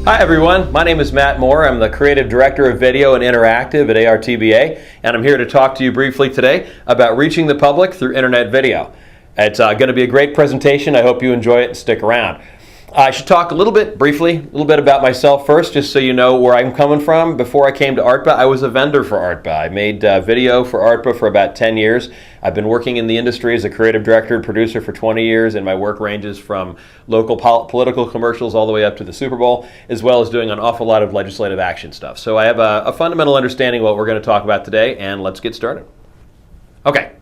Hi everyone, my name is Matt Moore. I'm the Creative Director of Video and Interactive at ARTBA, and I'm here to talk to you briefly today about reaching the public through internet video. It's going to be a great presentation. I hope you enjoy it and stick around. I should talk briefly, a little bit about myself first, just so you know where I'm coming from. Before I came to ARTBA, I was a vendor for ARTBA. I made video for ARTBA for about 10 years. I've been working in the industry as a creative director and producer for 20 years, and my work ranges from local political commercials all the way up to the Super Bowl, as well as doing an awful lot of legislative action stuff. So I have a fundamental understanding of what we're going to talk about today, and let's get started. Okay,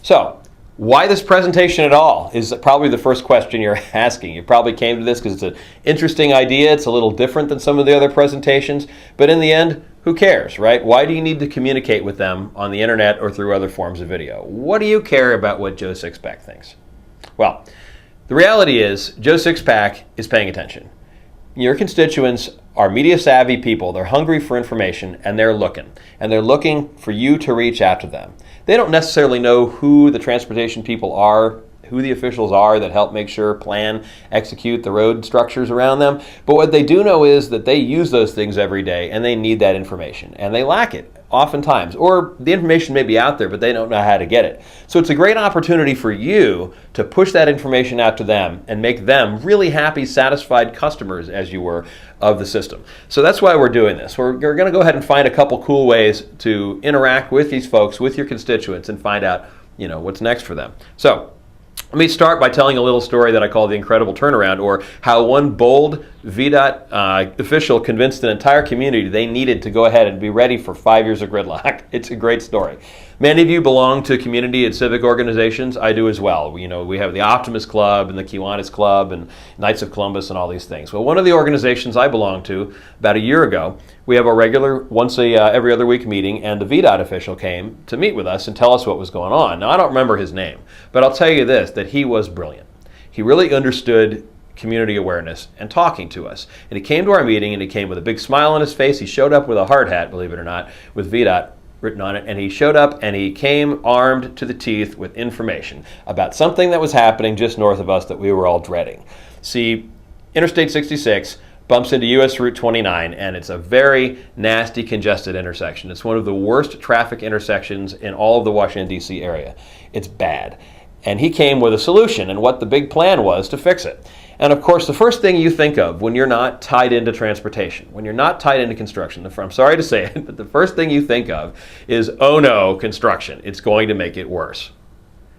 so why this presentation at all is probably the first question you're asking. You probably came to this because it's an interesting idea. It's a little different than some of the other presentations, but in the end, who cares, right? Why do you need to communicate with them on the internet or through other forms of video? What do you care about what Joe Sixpack thinks? Well, the reality is Joe Sixpack is paying attention. Your constituents are media savvy people. They're hungry for information, and they're looking for you to reach out to them. They don't necessarily know who the transportation people are, who the officials are that help make sure, plan, execute the road structures around them. But what they do know is that they use those things every day, and they need that information, and they lack it oftentimes. Or the information may be out there, but they don't know how to get it. So it's a great opportunity for you to push that information out to them and make them really happy, satisfied customers, as you were, of the system. So that's why we're doing this. We're going to go ahead and find a couple cool ways to interact with these folks, with your constituents, and find out, what's next for them. So let me start by telling a little story that I call the incredible turnaround, or how one bold VDOT official convinced an entire community they needed to go ahead and be ready for 5 years of gridlock. It's a great story. Many of you belong to community and civic organizations. I do as well. We have the Optimist Club and the Kiwanis Club and Knights of Columbus and all these things. Well, one of the organizations I belong to, about a year ago, we have a regular every other week meeting, and the VDOT official came to meet with us and tell us what was going on. Now, I don't remember his name, but I'll tell you this, that he was brilliant. He really understood community awareness and talking to us. And he came to our meeting, and he came with a big smile on his face. He showed up with a hard hat, believe it or not, with VDOT written on it, and he showed up and he came armed to the teeth with information about something that was happening just north of us that we were all dreading. See, Interstate 66 bumps into US Route 29, and it's a very nasty, congested intersection. It's one of the worst traffic intersections in all of the Washington, D.C. area. It's bad. And he came with a solution and what the big plan was to fix it. And of course, the first thing you think of when you're not tied into transportation, when you're not tied into construction, I'm sorry to say it, but the first thing you think of is, oh no, construction. It's going to make it worse.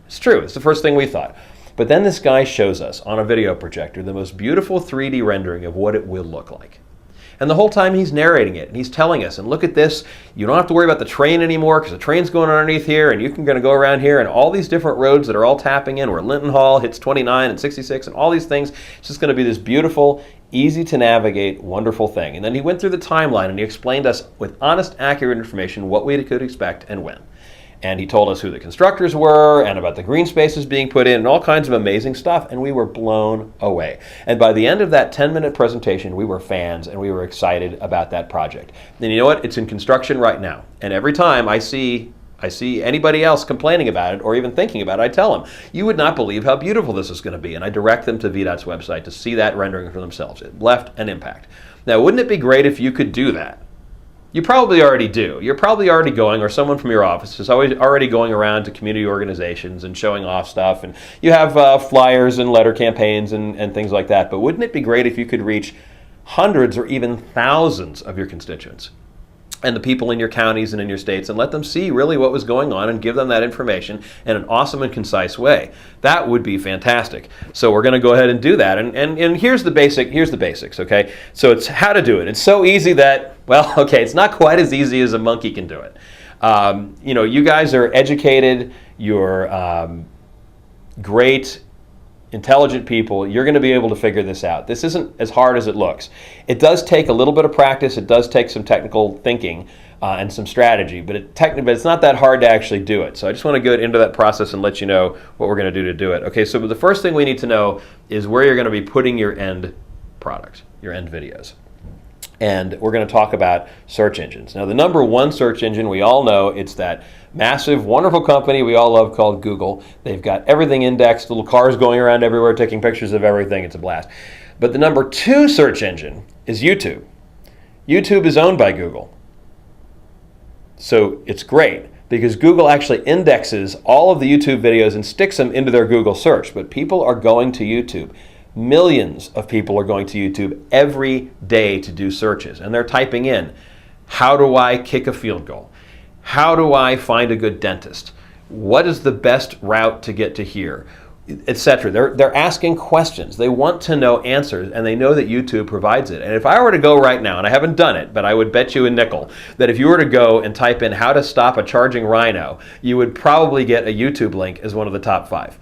It's true. It's the first thing we thought. But then this guy shows us on a video projector the most beautiful 3D rendering of what it will look like. And the whole time he's narrating it, and he's telling us, and look at this, you don't have to worry about the train anymore because the train's going underneath here, and you're going to go around here, and all these different roads that are all tapping in, where Linton Hall hits 29 and 66, and all these things. It's just going to be this beautiful, easy to navigate, wonderful thing. And then he went through the timeline, and he explained to us with honest, accurate information what we could expect and when. And he told us who the constructors were and about the green spaces being put in and all kinds of amazing stuff, and we were blown away. And by the end of that 10-minute presentation, we were fans and we were excited about that project. And you know what? It's in construction right now. And every time I see anybody else complaining about it or even thinking about it, I tell them, you would not believe how beautiful this is going to be. And I direct them to VDOT's website to see that rendering for themselves. It left an impact. Now, wouldn't it be great if you could do that? You probably already do. You're probably already going, or someone from your office is already going around to community organizations and showing off stuff, and you have flyers and letter campaigns and things like that. But wouldn't it be great if you could reach hundreds or even thousands of your constituents and the people in your counties and in your states and let them see really what was going on and give them that information in an awesome and concise way? That would be fantastic. So we're going to go ahead and do that. And here's the basics, okay? So it's how to do it. It's so easy that, well, okay, it's not quite as easy as a monkey can do it. You guys are educated, you're great, intelligent people. You're going to be able to figure this out. This isn't as hard as it looks. It does take a little bit of practice. It does take some technical thinking and some strategy, but it's not that hard to actually do it. So I just want to go into that process and let you know what we're going to do to do it. Okay, so the first thing we need to know is where you're going to be putting your end product, your end videos. And we're going to talk about search engines. Now, the number one search engine, we all know, it's that massive, wonderful company we all love called Google. They've got everything indexed, little cars going around everywhere taking pictures of everything. It's a blast. But the number two search engine is YouTube. YouTube is owned by Google. So it's great because Google actually indexes all of the YouTube videos and sticks them into their Google search. But people are going to YouTube. Millions of people are going to YouTube every day to do searches. And they're typing in, how do I kick a field goal? How do I find a good dentist? What is the best route to get to here? Etc. They're asking questions. They want to know answers, and they know that YouTube provides it. And if I were to go right now, and I haven't done it, but I would bet you a nickel that if you were to go and type in how to stop a charging rhino, you would probably get a YouTube link as one of the top 5.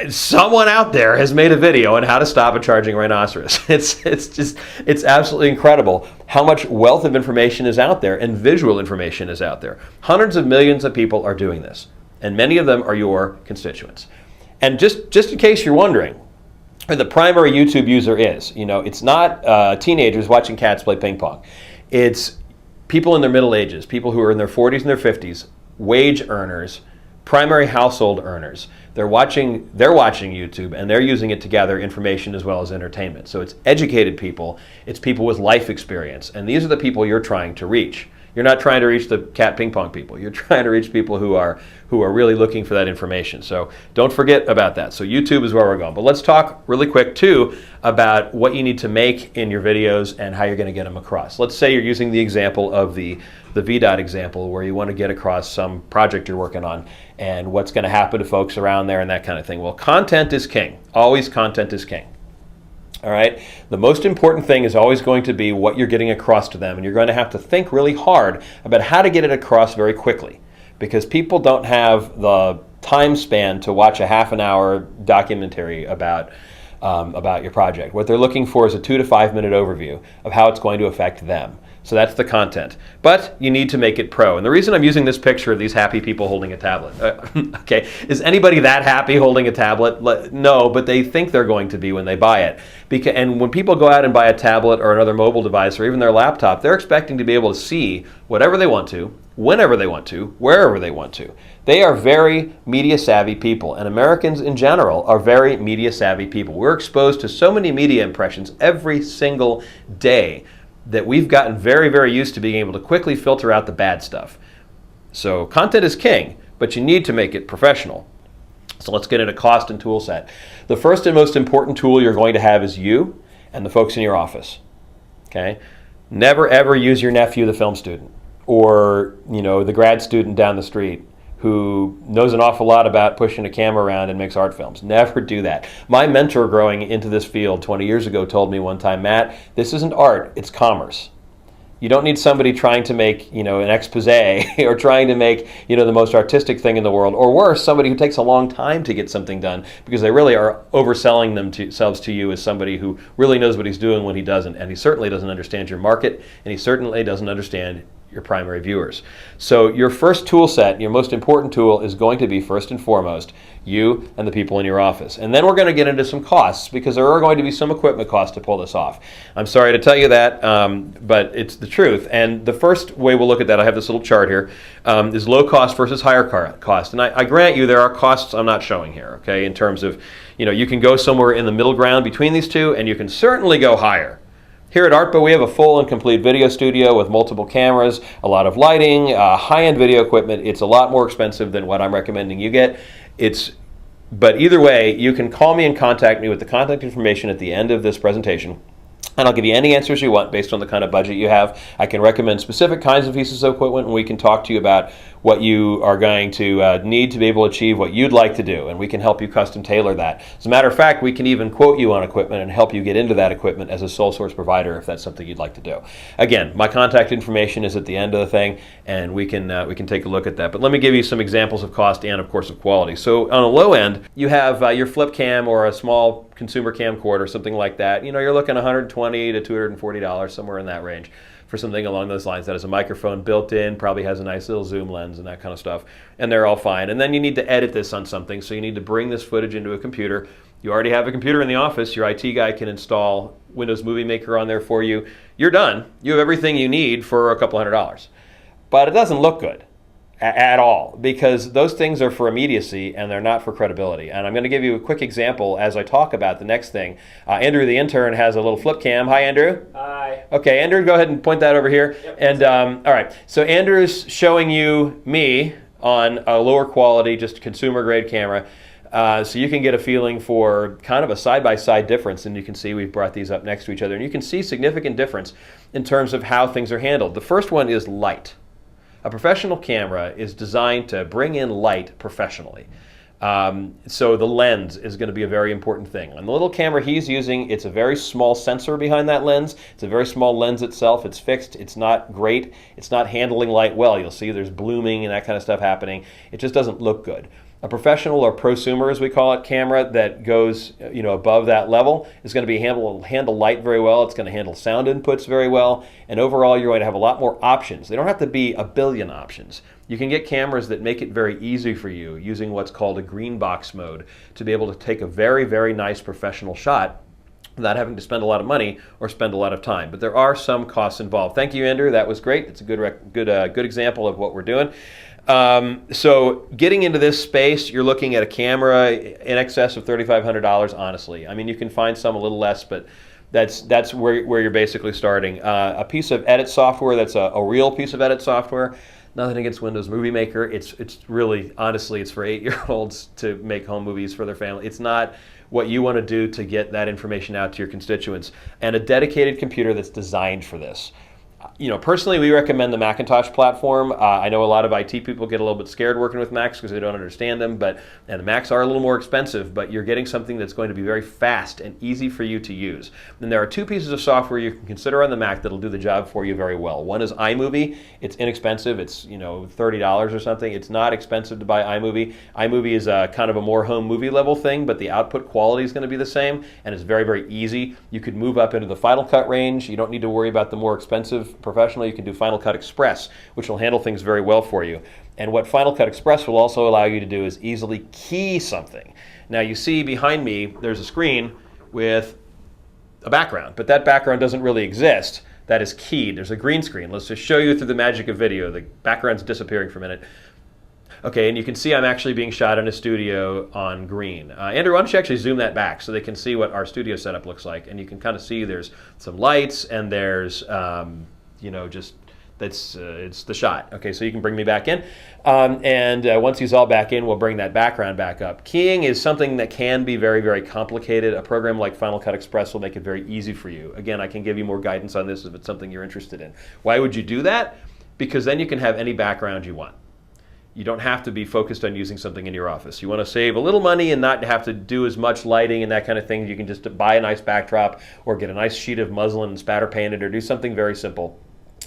Someone out there has made a video on how to stop a charging rhinoceros. It's absolutely incredible how much wealth of information is out there and visual information is out there. Hundreds of millions of people are doing this, and many of them are your constituents. And just in case you're wondering, who the primary YouTube user is, it's not teenagers watching cats play ping pong. It's people in their middle ages, people who are in their 40s and their 50s, wage earners, primary household earners. They're watching YouTube, and they're using it to gather information as well as entertainment. So it's educated people, it's people with life experience, and these are the people you're trying to reach. You're not trying to reach the cat ping pong people. You're trying to reach people who are really looking for that information. So don't forget about that. So YouTube is where we're going. But let's talk really quick too about what you need to make in your videos and how you're going to get them across. Let's say you're using the example of the VDOT example where you want to get across some project you're working on and what's going to happen to folks around there and that kind of thing. Well, content is king. Always content is king. All right. The most important thing is always going to be what you're getting across to them, and you're going to have to think really hard about how to get it across very quickly, because people don't have the time span to watch a half an hour documentary about your project. What they're looking for is a 2 to 5 minute overview of how it's going to affect them. So that's the content. But you need to make it pro. And the reason I'm using this picture of these happy people holding a tablet, okay, is anybody that happy holding a tablet? No, but they think they're going to be when they buy it. And when people go out and buy a tablet or another mobile device or even their laptop, they're expecting to be able to see whatever they want to, whenever they want to, wherever they want to. They are very media savvy people, and Americans in general are very media savvy people. We're exposed to so many media impressions every single day that we've gotten very, very used to being able to quickly filter out the bad stuff. So content is king, but you need to make it professional. So let's get into cost and tool set. The first and most important tool you're going to have is you and the folks in your office. Okay? Never ever use your nephew, the film student, or the grad student down the street who knows an awful lot about pushing a camera around and makes art films. Never do that. My mentor growing into this field 20 years ago told me one time, Matt, this isn't art, it's commerce. You don't need somebody trying to make, an expose or trying to make, the most artistic thing in the world, or worse, somebody who takes a long time to get something done because they really are overselling themselves to you as somebody who really knows what he's doing when he doesn't, and he certainly doesn't understand your market, and he certainly doesn't understand your primary viewers. So your first tool set, your most important tool, is going to be first and foremost you and the people in your office. And then we're going to get into some costs, because there are going to be some equipment costs to pull this off. I'm sorry to tell you that, but it's the truth. And the first way we'll look at that, I have this little chart here, is low cost versus higher cost. And I grant you there are costs I'm not showing here, okay, in terms of, you can go somewhere in the middle ground between these two, and you can certainly go higher. Here at ArtBo, we have a full and complete video studio with multiple cameras, a lot of lighting, high-end video equipment. It's a lot more expensive than what I'm recommending you get. But either way, you can call me and contact me with the contact information at the end of this presentation, and I'll give you any answers you want based on the kind of budget you have. I can recommend specific kinds of pieces of equipment, and we can talk to you about what you are going to need to be able to achieve what you'd like to do, and we can help you custom tailor that. As a matter of fact, we can even quote you on equipment and help you get into that equipment as a sole source provider if that's something you'd like to do. Again, my contact information is at the end of the thing, and we can take a look at that. But let me give you some examples of cost and, of course, of quality. So on a low end, you have your flip cam or a small consumer camcorder, something like that. You're looking $120 to $240, somewhere in that range, for something along those lines that has a microphone built in, probably has a nice little zoom lens and that kind of stuff, and they're all fine. And then you need to edit this on something, so you need to bring this footage into a computer. You already have a computer in the office. Your IT guy can install Windows Movie Maker on there for you. You're done. You have everything you need for a couple $100. But it doesn't look good. at all, because those things are for immediacy and they're not for credibility. And I'm going to give you a quick example as I talk about the next thing. Andrew, the intern, has a little flip cam. Hi, Andrew. Hi. Okay, Andrew, go ahead and point that over here. Yep. And all right, so Andrew's showing you me on a lower quality, just consumer grade camera. So you can get a feeling for kind of a side-by-side difference, and you can see we've brought these up next to each other, and you can see significant difference in terms of how things are handled. The first one is light. A professional camera is designed to bring in light professionally. So the lens is going to be a very important thing. On the little camera he's using, it's a very small sensor behind that lens. It's a very small lens itself. It's fixed. It's not great. It's not handling light well. You'll see there's blooming and that kind of stuff happening. It just doesn't look good. A professional or prosumer, as we call it, camera that goes above that level is going to be handle light very well. It's going to handle sound inputs very well. And overall, you're going to have a lot more options. They don't have to be a billion options. You can get cameras that make it very easy for you using what's called a green box mode to be able to take a very, very nice professional shot without having to spend a lot of money or spend a lot of time. But there are some costs involved. Thank you, Andrew. That was great. It's a good example of what we're doing. So getting into this space, you're looking at a camera in excess of $3,500, honestly. I mean, you can find some a little less, but that's where you're basically starting. A piece of edit software that's a real piece of edit software. Nothing against Windows Movie Maker. It's really, honestly, it's for 8-year-olds to make home movies for their family. It's not what you want to do to get that information out to your constituents. And a dedicated computer that's designed for this. Personally, we recommend the Macintosh platform. I know a lot of IT people get a little bit scared working with Macs because they don't understand them, and the Macs are a little more expensive, but you're getting something that's going to be very fast and easy for you to use. And there are two pieces of software you can consider on the Mac that'll do the job for you very well. One is iMovie. It's inexpensive. It's $30 or something. It's not expensive to buy iMovie. iMovie is a kind of a more home movie level thing, but the output quality is going to be the same, and it's very, very easy. You could move up into the Final Cut range. You don't need to worry about the more expensive professional. You can do Final Cut Express, which will handle things very well for you. And what Final Cut Express will also allow you to do is easily key something. Now you see behind me there's a screen with a background, but that background doesn't really exist. That is keyed. There's a green screen. Let's just show you through the magic of video. The background's disappearing for a minute. Okay, and you can see I'm actually being shot in a studio on green. Andrew, why don't you actually zoom that back so they can see what our studio setup looks like, and you can kind of see there's some lights and there's it's the shot. Okay, so you can bring me back in, and once he's all back in, we'll bring that background back up. Keying is something that can be very, very complicated. A program like Final Cut Express will make it very easy for you. Again, I can give you more guidance on this if it's something you're interested in. Why would you do that? Because then you can have any background you want. You don't have to be focused on using something in your office. You want to save a little money and not have to do as much lighting and that kind of thing. You can just buy a nice backdrop or get a nice sheet of muslin and spatter paint it or do something very simple.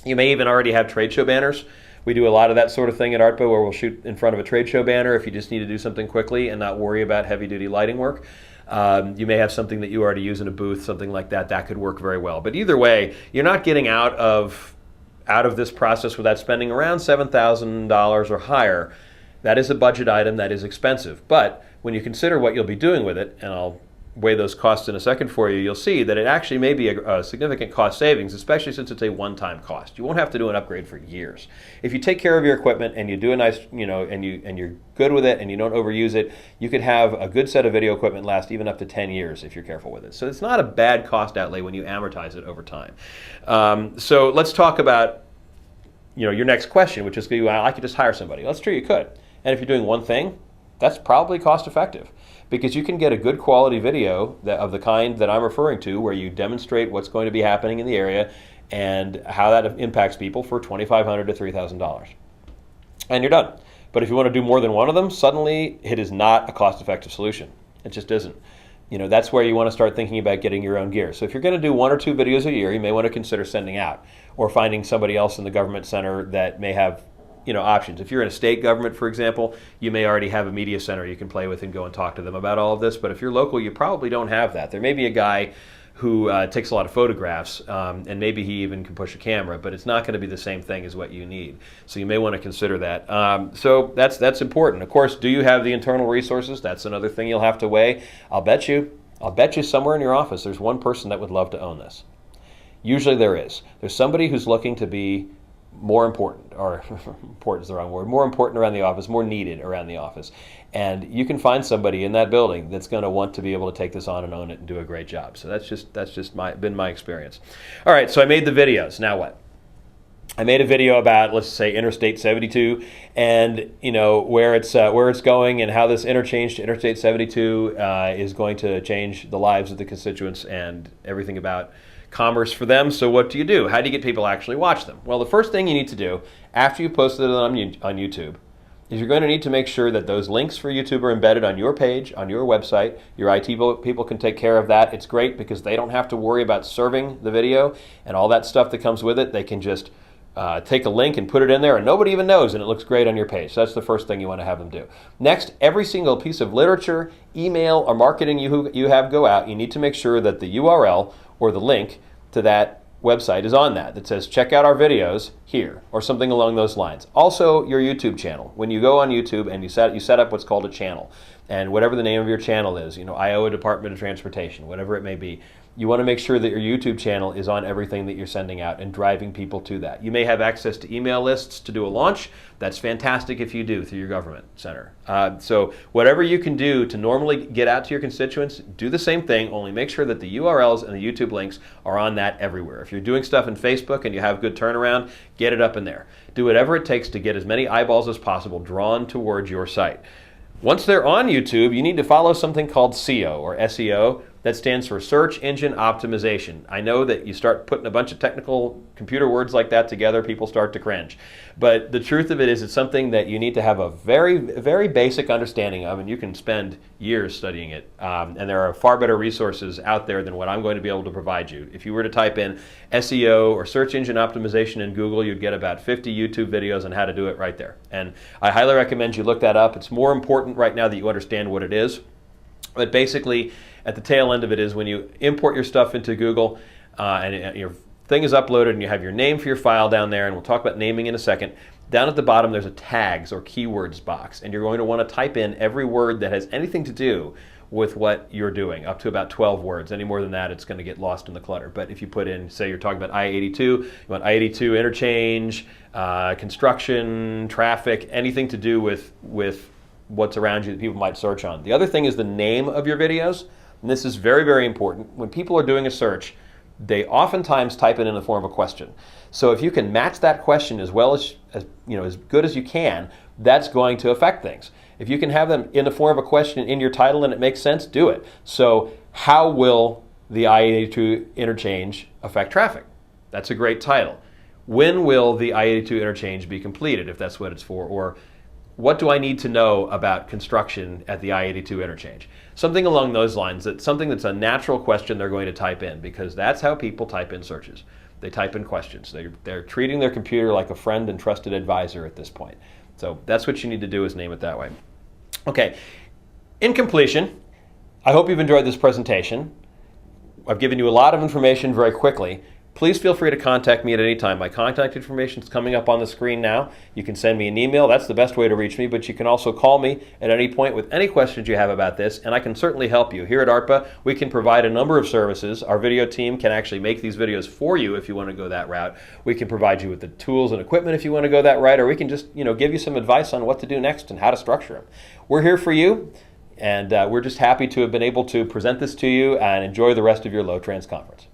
You may even already have trade show banners. We do a lot of that sort of thing at ARTBO where we'll shoot in front of a trade show banner if you just need to do something quickly and not worry about heavy-duty lighting work. You may have something that you already use in a booth, something like that. That could work very well. But either way, you're not getting out of this process without spending around $7,000 or higher. That is a budget item. That is expensive. But when you consider what you'll be doing with it, and I'll weigh those costs in a second for you, you'll see that it actually may be a significant cost savings, especially since it's a one-time cost. You won't have to do an upgrade for years. If you take care of your equipment and you do a nice, and you're good with it and you don't overuse it, you could have a good set of video equipment last even up to 10 years if you're careful with it. So it's not a bad cost outlay when you amortize it over time. So let's talk about your next question, which is, well, I could just hire somebody. Well, that's true, you could. And if you're doing one thing, that's probably cost effective, because you can get a good quality video of the kind that I'm referring to, where you demonstrate what's going to be happening in the area and how that impacts people for $2,500 to $3,000. And you're done. But if you want to do more than one of them, suddenly it is not a cost-effective solution. It just isn't. That's where you want to start thinking about getting your own gear. So if you're going to do 1 or 2 videos a year, you may want to consider sending out or finding somebody else in the government center that may have options. If you're in a state government, for example, you may already have a media center you can play with and go and talk to them about all of this. But if you're local, you probably don't have that. There may be a guy who takes a lot of photographs, and maybe he even can push a camera, but it's not going to be the same thing as what you need. So you may want to consider that. So that's important. Of course, do you have the internal resources? That's another thing you'll have to weigh. I'll bet you somewhere in your office there's one person that would love to own this. Usually there is. There's somebody who's looking to be more important, or important is the wrong word, more important around the office, more needed around the office. And you can find somebody in that building that's going to want to be able to take this on and own it and do a great job. So that's just been my experience. All right, so I made the videos. Now what? I made a video about, let's say, Interstate 72, and where it's going, and how this interchange to Interstate 72 is going to change the lives of the constituents and everything about commerce for them. So what do you do? How do you get people to actually watch them? Well, the first thing you need to do after you posted it on YouTube is you're going to need to make sure that those links for YouTube are embedded on your page, on your website. Your IT people can take care of that. It's great because they don't have to worry about serving the video and all that stuff that comes with it. They can just take a link and put it in there, and nobody even knows, and it looks great on your page. So that's the first thing you want to have them do. Next, every single piece of literature, email, or marketing you have go out, you need to make sure that the URL or the link to that website is on that says, check out our videos here, or something along those lines. Also, your YouTube channel. When you go on YouTube and you set up what's called a channel, and whatever the name of your channel is, Iowa Department of Transportation, whatever it may be, you want to make sure that your YouTube channel is on everything that you're sending out and driving people to that. You may have access to email lists to do a launch. That's fantastic if you do through your government center. So whatever you can do to normally get out to your constituents, do the same thing, only make sure that the URLs and the YouTube links are on that everywhere. If you're doing stuff in Facebook and you have good turnaround, get it up in there. Do whatever it takes to get as many eyeballs as possible drawn towards your site. Once they're on YouTube, you need to follow something called SEO, or SEO. That stands for Search Engine Optimization. I know that you start putting a bunch of technical computer words like that together, people start to cringe. But the truth of it is, it's something that you need to have a very, very basic understanding of, and you can spend years studying it. And there are far better resources out there than what I'm going to be able to provide you. If you were to type in SEO or Search Engine Optimization in Google, you'd get about 50 YouTube videos on how to do it right there. And I highly recommend you look that up. It's more important right now that you understand what it is. But basically, at the tail end of it is when you import your stuff into Google and your thing is uploaded and you have your name for your file down there, and we'll talk about naming in a second. Down at the bottom there's a tags or keywords box, and you're going to want to type in every word that has anything to do with what you're doing, up to about 12 words. Any more than that, it's going to get lost in the clutter. But if you put in, say you're talking about I-82, you want I-82 interchange, construction, traffic, anything to do with what's around you that people might search on. The other thing is the name of your videos, and this is very, very important. When people are doing a search, they oftentimes type it in the form of a question. So if you can match that question as well as good as you can, that's going to affect things. If you can have them in the form of a question in your title and it makes sense, do it. So how will the I-82 interchange affect traffic? That's a great title. When will the I-82 interchange be completed, if that's what it's for? Or what do I need to know about construction at the I-82 interchange? Something along those lines, something that's a natural question they're going to type in, because that's how people type in searches. They type in questions. They're treating their computer like a friend and trusted advisor at this point. So that's what you need to do, is name it that way. Okay, in completion, I hope you've enjoyed this presentation. I've given you a lot of information very quickly. Please feel free to contact me at any time. My contact information is coming up on the screen now. You can send me an email. That's the best way to reach me, but you can also call me at any point with any questions you have about this, and I can certainly help you. Here at ARTBA, we can provide a number of services. Our video team can actually make these videos for you if you want to go that route. We can provide you with the tools and equipment if you want to go that route, or we can just give you some advice on what to do next and how to structure them. We're here for you, and we're just happy to have been able to present this to you, and enjoy the rest of your Low Trans Conference.